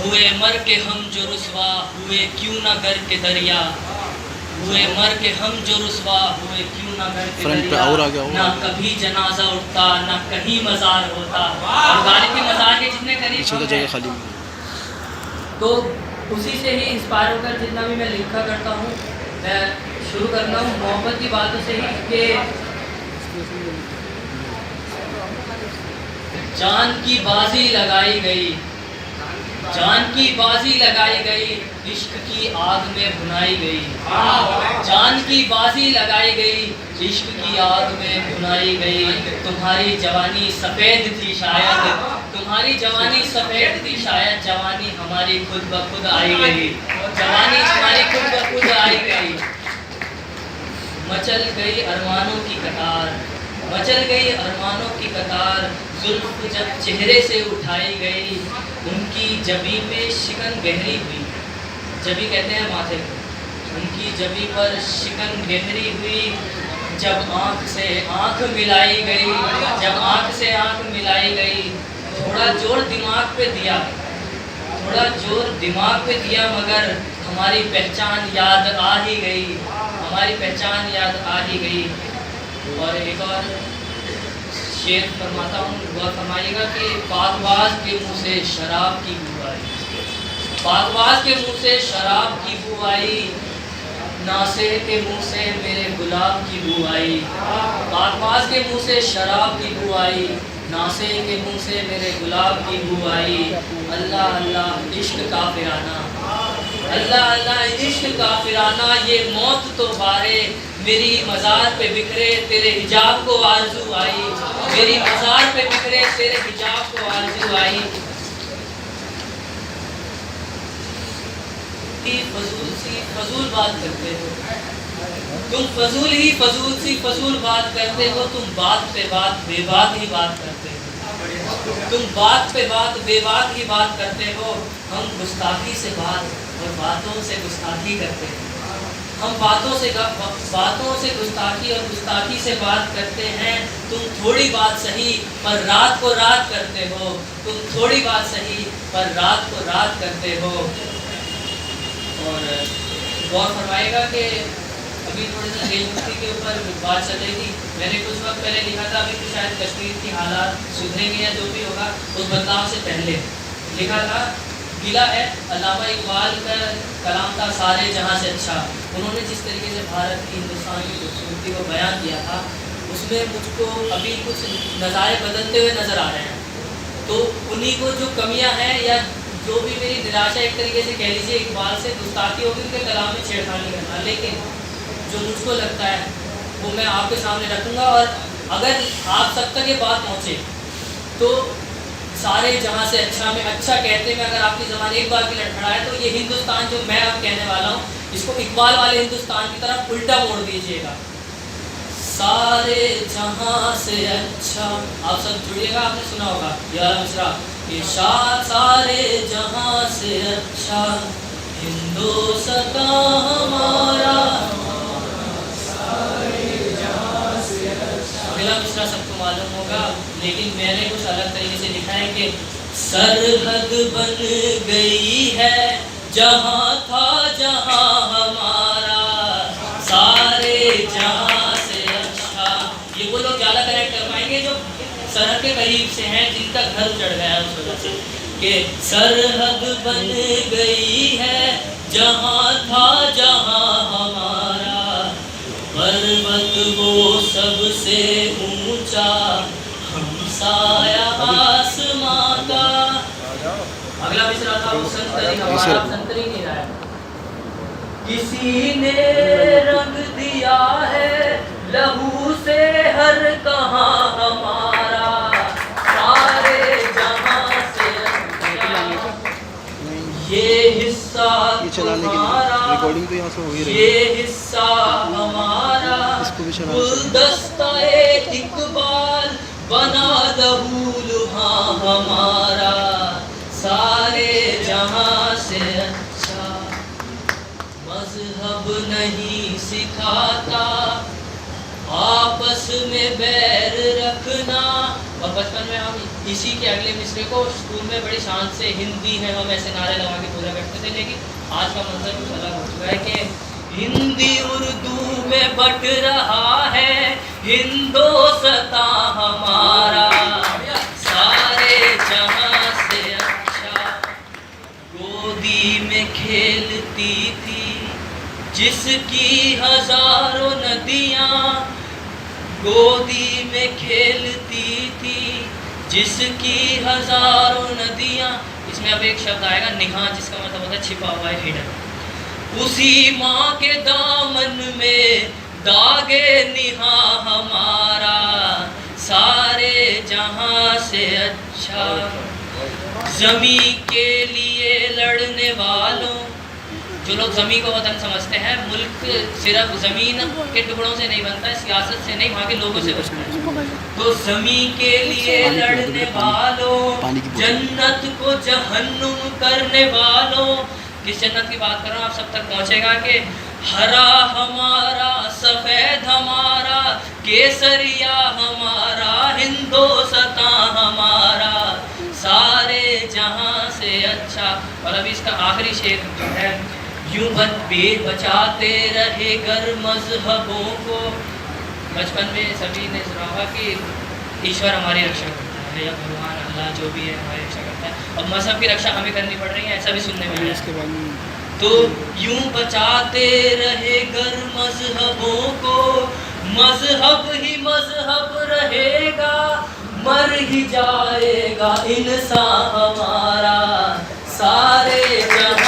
हुए मर के हम जो रुसवा हुए क्यों ना घर के दरिया, हुए मर के हम जो रुसवा हुए क्यों ना घर के दरिया, ना कभी जनाजा उठता ना कहीं मज़ार होता। और गालिब के मज़ार के जितने करीब तो उसी से ही इंस्पायर होकर जितना भी मैं लिखा करता हूँ, मैं शुरू करना हूँ मोहब्बत की बातों से ही कि जान की बाजी लगाई गई, जान की बाजी लगाई गई, इश्क की आग में भुनाई गई, जान की बाजी लगाई गई, इश्क की आग में भुनाई गई। तुम्हारी जवानी सफ़ेद थी शायद, तुम्हारी जवानी सफ़ेद थी शायद, जवानी हमारी खुद ब खुद आई गई, जवानी हमारी खुद ब खुद आई गई। मचल गई अरमानों की कतार, मचल गई अरमानों की कतार, जुल्फ जब चेहरे से उठाई गई, उनकी जबी पे शिकन गहरी हुई, जबी कहते हैं माथे को, उनकी जबी पर शिकन गहरी हुई। जब आँख से आँख मिलाई गई, जब आँख से आँख मिलाई गई, थोड़ा जोर दिमाग पे दिया, थोड़ा जोर दिमाग पे दिया, मगर हमारी पहचान याद आ ही गई, हमारी पहचान याद आ ही गई। और एक और शेर फरमाता हूँ, दुआ फरमाइएगा कि पाकबाज के मुँह से शराब की बू आई, पाकबाज के मुँह से शराब की बू आई, नासे के मुँह से मेरे गुलाब की बू आई, पाकबाज के मुँह से शराब की बू आई, नासे के मुँह से मेरे गुलाब की बू आई। अल्लाह अल्लाह इश्क काफिराना, अल्लाह अल्लाह इश्क काफिराना, ये मौत तो बारे मेरी मज़ार पे बिखरे तेरे हिजाब को आरज़ू आई, मेरी मज़ार पे बिखरे तेरे हिजाब को आरज़ू आई। फजूल बात करते हो तुम, फजूल ही फजूल सी फजूल बात करते हो तुम, बात पे बात बेबात ही बात करते हो तुम, बात पे बात बेबात ही बात करते हो। हम गुस्ताखी से बात और बातों से गुस्ताखी करते हैं, हम बातों से गुस्ताखी और गुस्ताखी से बात करते हैं। तुम थोड़ी बात सही पर रात को रात करते हो, तुम थोड़ी बात सही पर रात को रात करते हो। और गौर फरमाएगा कि अभी थोड़ी सा देशभक्ति के ऊपर बात चल रही थी, मैंने कुछ वक्त पहले लिखा था, अभी तो शायद कश्मीर की हालात सुधरेंगे या जो भी होगा उस बदलाव से पहले लिखा था। गिला है अल्लामा इकबाल का कलाम था सारे जहाँ से अच्छा, उन्होंने जिस तरीके से भारत की हिंदुस्तान की खूबसूरती को बयान किया था, उसमें मुझको अभी कुछ नज़ारे बदलते हुए नज़र आ रहे हैं। तो उन्हीं को जो कमियां हैं या जो भी मेरी निराशा एक तरीके से कह लीजिए इकबाल से गुस्ताखी होगी उनके कलाम में छेड़खानी करना, लेकिन जो मुझको लगता है वो मैं आपके सामने रखूँगा। और अगर आप सब तक ये बात पहुँचे तो सारे जहाँ से अच्छा में अच्छा कहते में अगर आपकी ज़बान एक बार भी लड़खड़ाए तो ये हिंदुस्तान जो मैं अब कहने वाला हूँ इसको इकबाल वाले हिंदुस्तान की तरफ उल्टा मोड़ दीजिएगा। सारे जहाँ से अच्छा, आप सब जुड़िएगा, आपने सुना होगा यार मिश्रा कि सारे जहाँ से अच्छा हिंदुस्तान हमारा, अगला मिश्रा सबको मालूम होगा, लेकिन मैंने कुछ अलग तरीके से लिखा है कि सरहद बन गई है जहाँ था जहाँ हमारा, सारे जहाँ से अच्छा। ये वो लोग ज़्यादा कनेक्ट कर पाएंगे जो सरहद के करीब से हैं, जिनका घर उजड़ गया है उस वजह से, कि सरहद बन गई है जहाँ था जहाँ हमारा, पर्वत वो सबसे ऊंचा हमसाया आसमां का। अगला मिसरा था वो संतरी, हमारा संतरी नहीं रहा है, किसी ने रंग दिया है लहू से हर कहाँ हमारा, सारे जहाँ से ये हिस्सा तुम्हारा, ये हिस्सा हमारा, गुलदस्ता-ए इकबाल बना दहूलुहा हमारा, सारे जहाँ से अच्छा। मजहब नहीं सिखाता आपस में बैर रखना, और बचपन में हम इसी के अगले मिसरे को स्कूल में बड़ी शान से हिंदी है हम ऐसे नारे लगा के पूरा करते थे, लेकिन आज का मंजर कुछ अलग हो चुका है कि हिंदी उर्दू में बट रहा है हिंदोस्तां हमारा, सारे जहां से अच्छा। गोदी में खेलती थी जिसकी हजारों नदियाँ, गोदी में खेलती थी जिसकी हजारों नदियाँ। इसमें अब एक शब्द आएगा निहा, जिसका मतलब होता है छिपा हुआ है, हिडन। उसी माँ के दामन में दागे निहा हमारा, सारे जहां से अच्छा। जमी के लिए लड़ने वालों, जो लोग ज़मीन को वतन समझते हैं, मुल्क सिर्फ ज़मीन के टुकड़ों से नहीं बनता है, सियासत से नहीं, वहाँ के लोगों से बनता है। तो ज़मीन के लिए लड़ने वालों, जन्नत को जहन्नुम करने वालों, किस जन्नत की बात कर रहा हूँ, आप सब तक पहुँचेगा कि हरा हमारा, सफ़ेद हमारा, केसरिया हमारा, हिंदोस्तां हमारा, सारे जहां से अच्छा। और अभी इसका आखिरी शेर जो है, यूं बचाते रहे गर मजहबों को। बचपन में सभी ने सुना होगा कि ईश्वर हमारी रक्षा करता है, या भगवान अल्लाह जो भी है हमारी रक्षा करता है, और मजहब की रक्षा हमें करनी पड़ रही है, ऐसा भी सुनने में आया। तो यूं बचाते रहे गर मजहबों को, मजहब ही मजहब रहेगा, मर ही जाएगा इंसान हमारा, सारे जहां